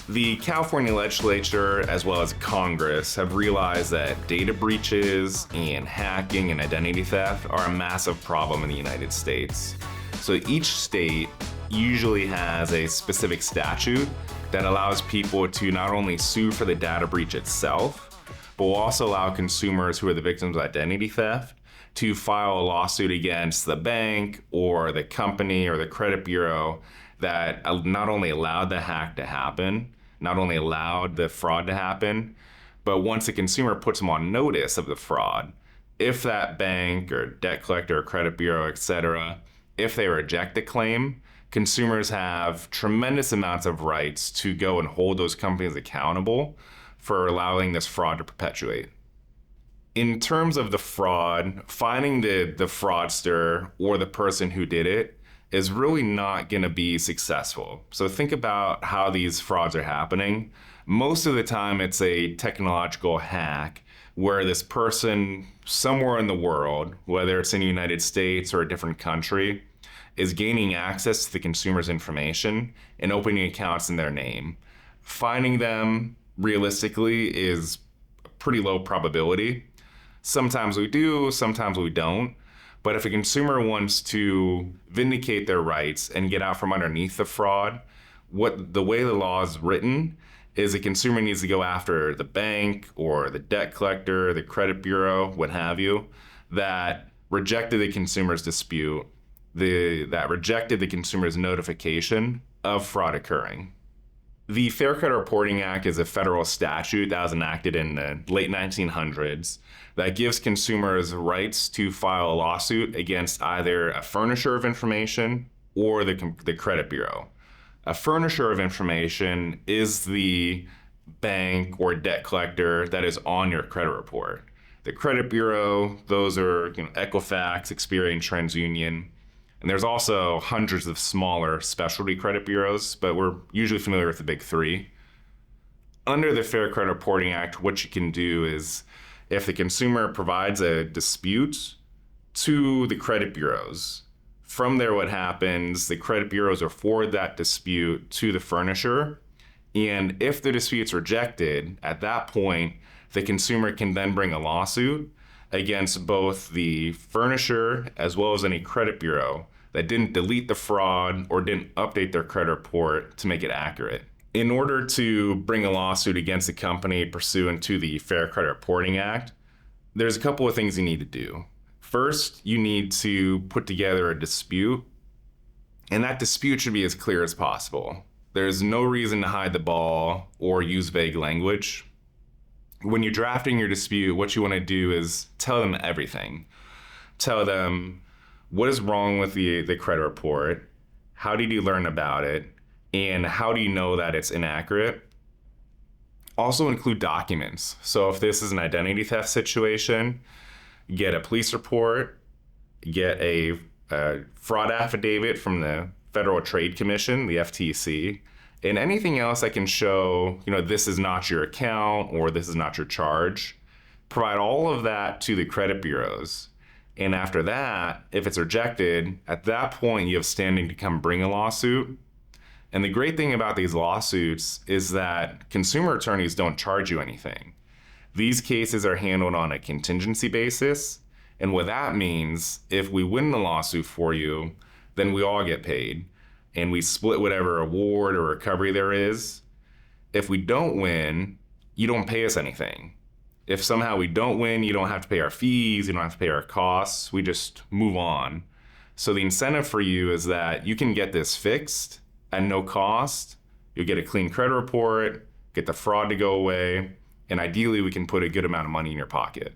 The California legislature, as well as Congress, have realized that data breaches and hacking and identity theft are a massive problem in the United States. So each state usually has a specific statute that allows people to not only sue for the data breach itself, but will also allow consumers who are the victims of identity theft to file a lawsuit against the bank or the company or the credit bureau that not only allowed the hack to happen, not only allowed the fraud to happen, but once a consumer puts them on notice of the fraud, if that bank or debt collector or credit bureau, etc., if they reject the claim, consumers have tremendous amounts of rights to go and hold those companies accountable for allowing this fraud to perpetuate. In terms of the fraud, finding the fraudster or the person who did it is really not going to be successful. So think about how these frauds are happening. Most of the time, it's a technological hack where this person somewhere in the world, whether it's in the United States or a different country, is gaining access to the consumer's information and opening accounts in their name. Finding them realistically is a pretty low probability. Sometimes we do, sometimes we don't. But if a consumer wants to vindicate their rights and get out from underneath the fraud, the way the law is written is a consumer needs to go after the bank or the debt collector, the credit bureau, what have you, that rejected the consumer's dispute, that rejected the consumer's notification of fraud occurring. The Fair Credit Reporting Act is a federal statute that was enacted in the late 1900s that gives consumers rights to file a lawsuit against either a furnisher of information or the credit bureau. A furnisher of information is the bank or debt collector that is on your credit report. The credit bureau, those are Equifax, Experian, TransUnion. And there's also hundreds of smaller specialty credit bureaus, but we're usually familiar with the big three. Under the Fair Credit Reporting Act, what you can do is if the consumer provides a dispute to the credit bureaus, from there what happens, the credit bureaus will forward that dispute to the furnisher. And if the dispute's rejected, at that point, the consumer can then bring a lawsuit against both the furnisher as well as any credit bureau that didn't delete the fraud or didn't update their credit report to make it accurate. In order to bring a lawsuit against a company pursuant to the Fair Credit Reporting Act, there's a couple of things you need to do. First, you need to put together a dispute, and that dispute should be as clear as possible. There's no reason to hide the ball or use vague language. When you're drafting your dispute, what you want to do is tell them everything. Tell them what is wrong with the credit report, how did you learn about it, and how do you know that it's inaccurate. Also include documents. So if this is an identity theft situation, get a police report, get a fraud affidavit from the Federal Trade Commission, the FTC, and anything else that can show, this is not your account or this is not your charge. Provide all of that to the credit bureaus. And after that, if it's rejected, at that point you have standing to come bring a lawsuit. And the great thing about these lawsuits is that consumer attorneys don't charge you anything. These cases are handled on a contingency basis. And what that means, if we win the lawsuit for you, then we all get paid. And we split whatever award or recovery there is. If we don't win, you don't pay us anything. If somehow we don't win, you don't have to pay our fees, you don't have to pay our costs, we just move on. So the incentive for you is that you can get this fixed at no cost, you'll get a clean credit report, get the fraud to go away, and ideally we can put a good amount of money in your pocket.